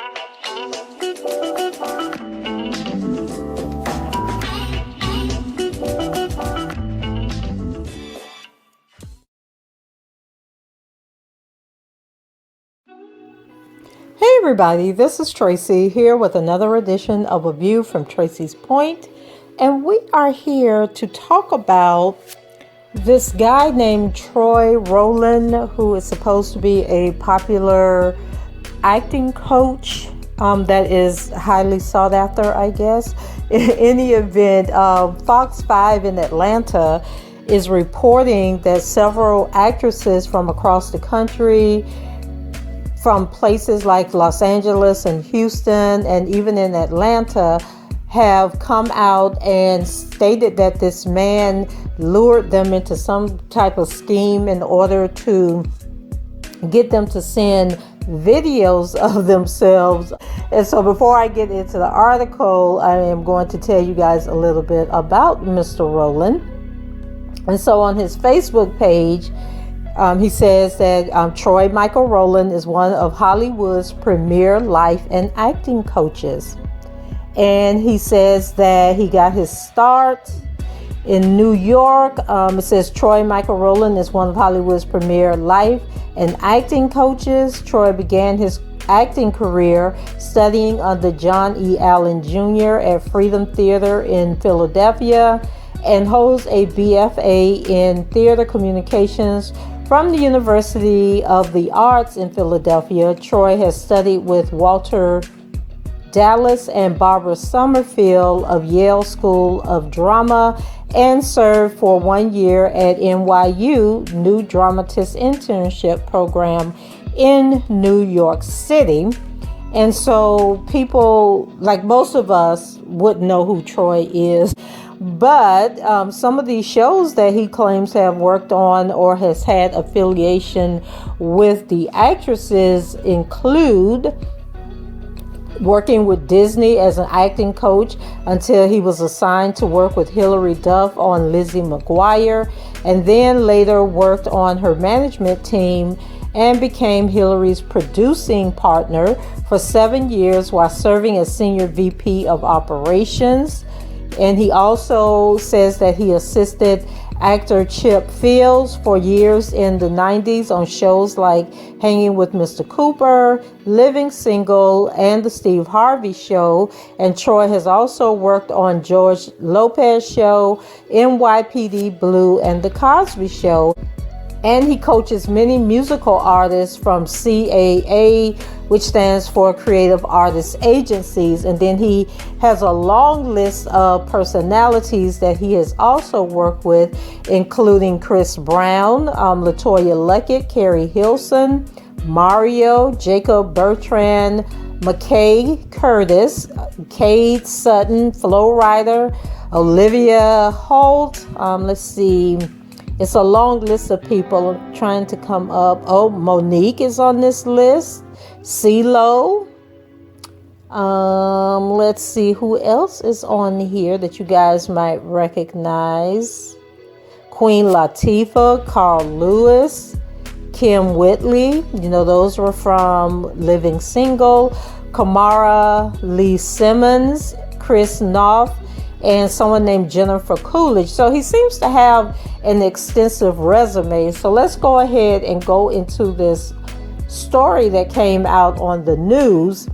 Hey everybody, this is Tracy here with another edition of A View from Tracy's Point, and we are here to talk about this guy named Troy Rowland, who is supposed to be a popular acting coach that is highly sought after, I guess. In any event, Fox 5 in Atlanta is reporting that several actresses from across the country, from places like Los Angeles and Houston and even in Atlanta, have come out and stated that this man lured them into some type of scheme in order to get them to send videos of themselves. And so before I get into the article, I am going to tell you guys a little bit about Mr. Rowland. And so on his Facebook page, he says that Troy Michael Rowland is one of Hollywood's premier life and acting coaches. And he says that he got his start in New York. It says Troy Michael Rowland is one of Hollywood's premier life and acting coaches. Troy began his acting career studying under John E. Allen Jr. at Freedom Theater in Philadelphia and holds a BFA in theater communications from the University of the Arts in Philadelphia. Troy has studied with Walter Dallas and Barbara Summerfield of Yale School of Drama and served for 1 year at NYU New Dramatist Internship Program in New York City. And so people, like most of us, wouldn't know who Troy is. But some of these shows that he claims to have worked on or has had affiliation with the actresses include working with Disney as an acting coach until he was assigned to work with Hilary Duff on Lizzie McGuire, and then later worked on her management team and became Hilary's producing partner for 7 years while serving as senior VP of operations. And he also says that he assisted actor Chip Fields for years in the 90s on shows like Hanging with Mr. Cooper, Living Single, and The Steve Harvey Show. And Troy has also worked on George Lopez Show, NYPD Blue, and The Cosby Show. And he coaches many musical artists from CAA, which stands for Creative Artists Agencies. And then he has a long list of personalities that he has also worked with, including Chris Brown, LaToya Luckett, Carrie Hilson, Mario, Jacob Bertrand, McKay Curtis, Cade Sutton, Flo Rida, Olivia Holt. Let's see. It's a long list of people trying to come up. Oh, Monique is on this list. CeeLo. Let's see who else is on here that you guys might recognize. Queen Latifah, Carl Lewis, Kim Whitley. You know, those were from Living Single. Kamara Lee Simmons, Chris Noth, and someone named Jennifer Coolidge. So he seems to have an extensive resume. So let's go ahead and go into this story that came out on the news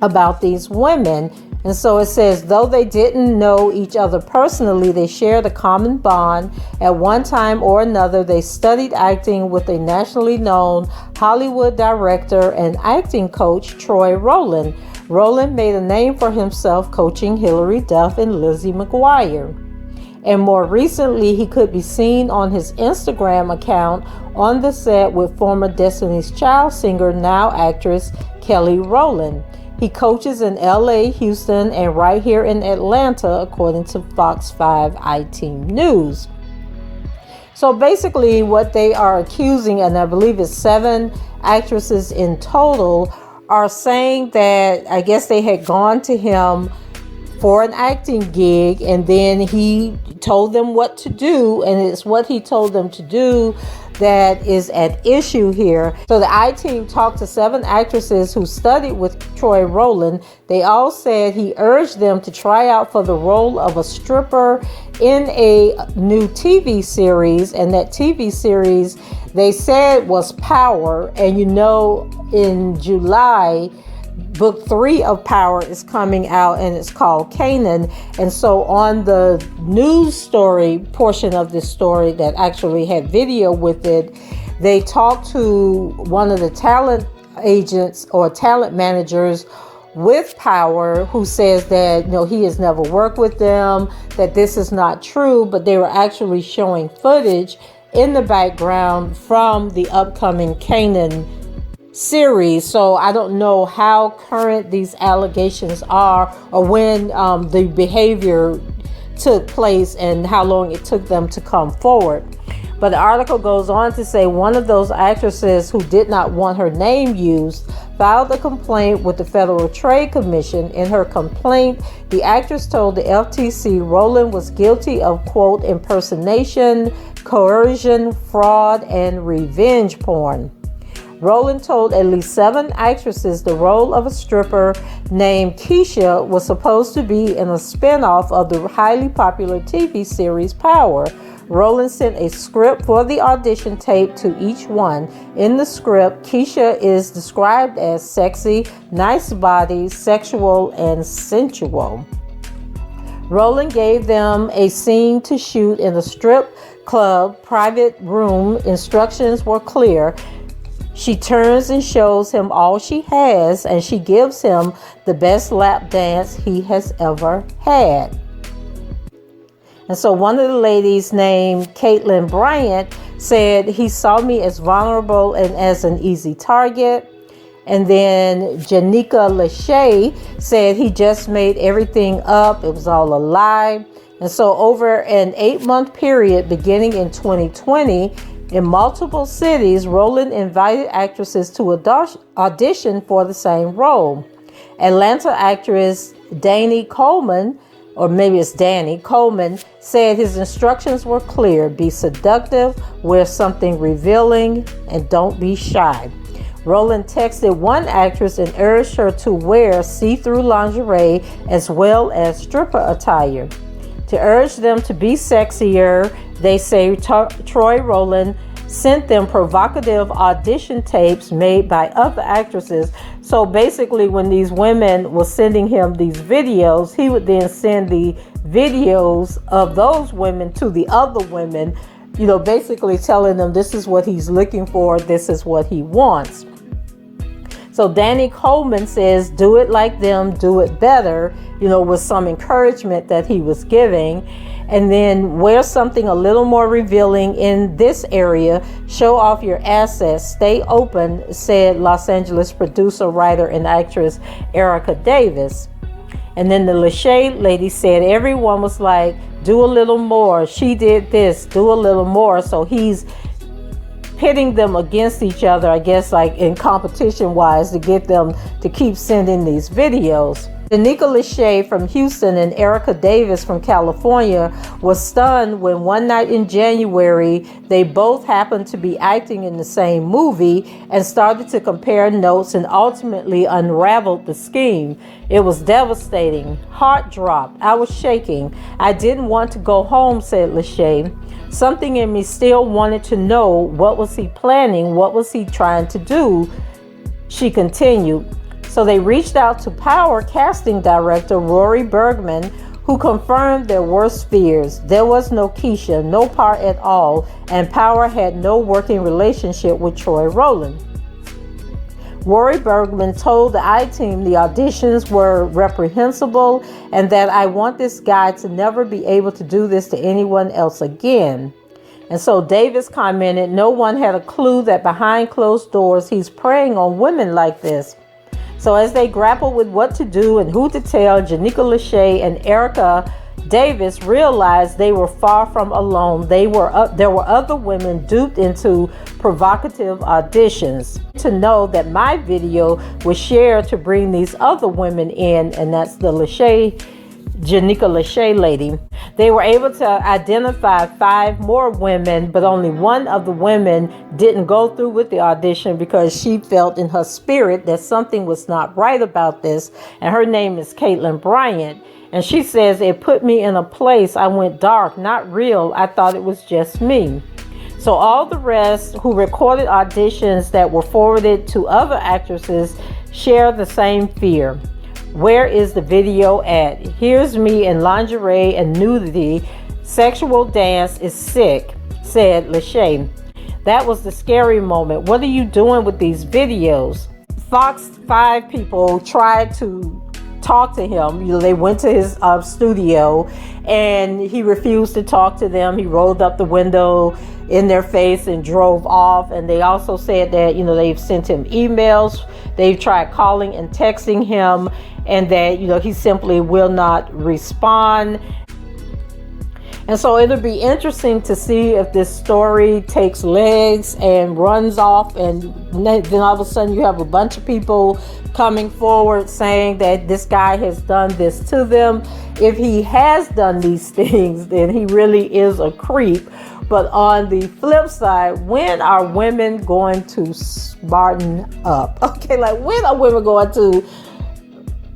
about these women. And so it says, though they didn't know each other personally, they shared a common bond. At one time or another, they studied acting with a nationally known Hollywood director and acting coach, Troy Rowland. Rowland made a name for himself coaching Hilary Duff and Lizzie McGuire. And more recently, he could be seen on his Instagram account on the set with former Destiny's Child singer, now actress Kelly Rowland. He coaches in LA, Houston, and right here in Atlanta, according to Fox 5 iTeam News. So basically what they are accusing, and I believe it's 7 actresses in total, are saying that I guess they had gone to him for an acting gig, and then he told them what to do, and it's what he told them to do that is at issue here. So the I-Team talked to 7 actresses who studied with Troy Rowland. They all said he urged them to try out for the role of a stripper in a new TV series, and that TV series they said was Power. And you know, in July, book 3 of Power is coming out, and it's called Kanaan. And so on the news story portion of this story that actually had video with it, they talked to one of the talent agents or talent managers with Power, who says that, you know, he has never worked with them, that this is not true, but they were actually showing footage in the background from the upcoming Kanaan series. So I don't know how current these allegations are, or when the behavior took place and how long it took them to come forward. But the article goes on to say one of those actresses who did not want her name used filed a complaint with the Federal Trade Commission. In her complaint, the actress told the FTC Rowland was guilty of, quote, impersonation, coercion, fraud, and revenge porn. Rowland told at least 7 actresses the role of a stripper named Keisha was supposed to be in a spinoff of the highly popular TV series Power. Rowland sent a script for the audition tape to each one. In the script, Keisha is described as sexy, nice body, sexual, and sensual. Rowland gave them a scene to shoot in a strip club private room. Instructions were clear. She turns and shows him all she has, and she gives him the best lap dance he has ever had. And so one of the ladies named Caitlin Bryant said, he saw me as vulnerable and as an easy target. And then Janika Lachey said he just made everything up. It was all a lie. And so over an 8-month period beginning in 2020, in multiple cities, Rowland invited actresses to audition for the same role. Atlanta actress Danny Coleman, or maybe it's Danny Coleman, said his instructions were clear: be seductive, wear something revealing, and don't be shy. Rowland texted one actress and urged her to wear see-through lingerie as well as stripper attire. To urge them to be sexier, they say Troy Rowland sent them provocative audition tapes made by other actresses. So basically, when these women were sending him these videos, he would then send the videos of those women to the other women, you know, basically telling them this is what he's looking for, this is what he wants. So Danny Coleman says, do it like them, do it better, you know, with some encouragement that he was giving. And then wear something a little more revealing in this area. Show off your assets. Stay open, said Los Angeles producer, writer, and actress Erica Davis. And then the Lachey lady said everyone was like, do a little more. She did this, do a little more. So he's pitting them against each other, I guess, like in competition wise, to get them to keep sending these videos. Danica Lachey from Houston and Erica Davis from California was stunned when one night in January, they both happened to be acting in the same movie and started to compare notes and ultimately unraveled the scheme. It was devastating. Heart dropped. I was shaking. I didn't want to go home, said Lachey. Something in me still wanted to know, what was he planning? What was he trying to do? She continued. So they reached out to Power casting director Rory Bergman, who confirmed their worst fears. There was no Keisha, no part at all, and Power had no working relationship with Troy Rowland. Rory Bergman told the I-Team the auditions were reprehensible and that I want this guy to never be able to do this to anyone else again. And so Davis commented, no one had a clue that behind closed doors he's preying on women like this. So as they grappled with what to do and who to tell, Janika Lachey and Erica Davis realized they were far from alone. There were other women duped into provocative auditions. To know that my video was shared to bring these other women in, and that's the Lachey Janika Lachey lady. They were able to identify 5 more women, but only one of the women didn't go through with the audition because she felt in her spirit that something was not right about this. And her name is Caitlin Bryant. And she says, it put me in a place. I went dark, not real. I thought it was just me. So all the rest who recorded auditions that were forwarded to other actresses share the same fear. Where is the video at? Here's me in lingerie and nudity. Sexual dance is sick, said Lachey. That was the scary moment. What are you doing with these videos? Fox 5 people tried to talk to him. They went to his studio and he refused to talk to them. He rolled up the window in their face and drove off. And they also said that, they've sent him emails. They've tried calling and texting him, and that, he simply will not respond. And so it'll be interesting to see if this story takes legs and runs off, and then all of a sudden you have a bunch of people coming forward saying that this guy has done this to them. If he has done these things, then he really is a creep. But on the flip side, when are women going to smarten up? Okay, like when are women going to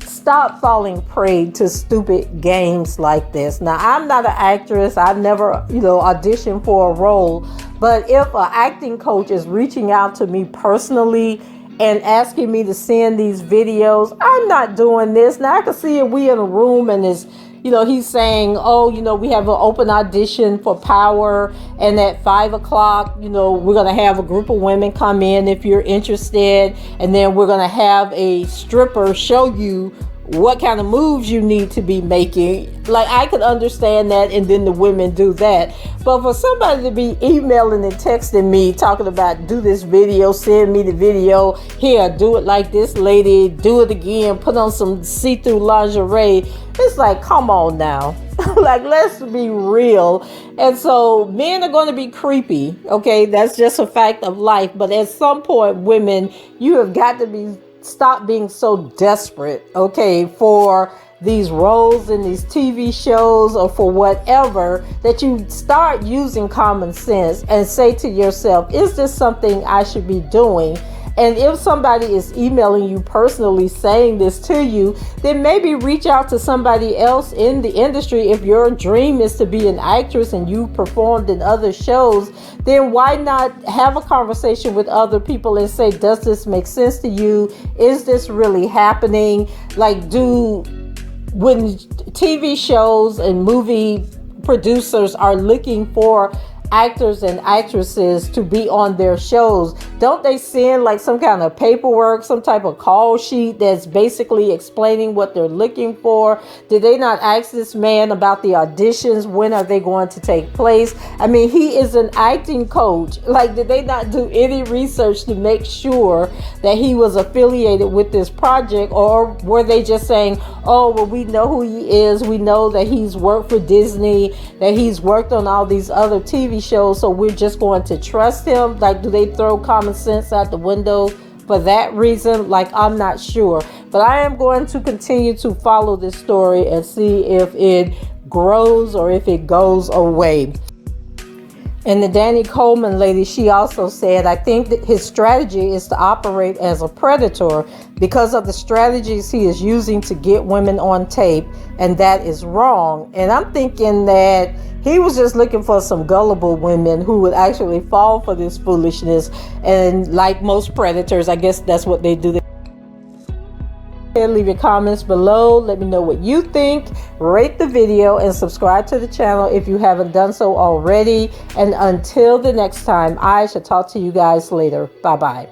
stop falling prey to stupid games like this? Now, I'm not an actress. I've never, auditioned for a role. But if an acting coach is reaching out to me personally and asking me to send these videos, I'm not doing this. Now, I can see if we in a room and it's, he's saying, we have an open audition for Power, and at 5 o'clock, we're going to have a group of women come in if you're interested, and then we're going to have a stripper show you what kind of moves you need to be making. Like, I could understand that, and then the women do that. But for somebody to be emailing and texting me talking about, do this video, send me the video, here, do it like this lady, do it again, put on some see-through lingerie, it's like, come on now. Like, let's be real. And so men are going to be creepy, okay? That's just a fact of life. But at some point, women, you have got to stop being so desperate, okay, for these roles in these TV shows or for whatever, that you start using common sense and say to yourself, is this something I should be doing? And if somebody is emailing you personally saying this to you, then maybe reach out to somebody else in the industry. If your dream is to be an actress and you performed in other shows, then why not have a conversation with other people and say, does this make sense to you? Is this really happening? Like, when TV shows and movie producers are looking for actors and actresses to be on their shows, don't they send like some kind of paperwork, some type of call sheet that's basically explaining what they're looking for? Did they not ask this man about the auditions? When are they going to take place? I mean, he is an acting coach. Like, did they not do any research to make sure that he was affiliated with this project? Or were they just saying, oh, well, we know who he is, we know that he's worked for Disney, that he's worked on all these other TV shows, so we're just going to trust him? Like, do they throw common sense out the window for that reason? Like, I'm not sure. But I am going to continue to follow this story and see if it grows or if it goes away. And the Danny Coleman lady, she also said, I think that his strategy is to operate as a predator because of the strategies he is using to get women on tape, and that is wrong. And I'm thinking that he was just looking for some gullible women who would actually fall for this foolishness. And like most predators, I guess that's what they do. Leave your comments below. Let me know what you think. Rate the video and subscribe to the channel if you haven't done so already. And until the next time, I shall talk to you guys later. Bye-bye.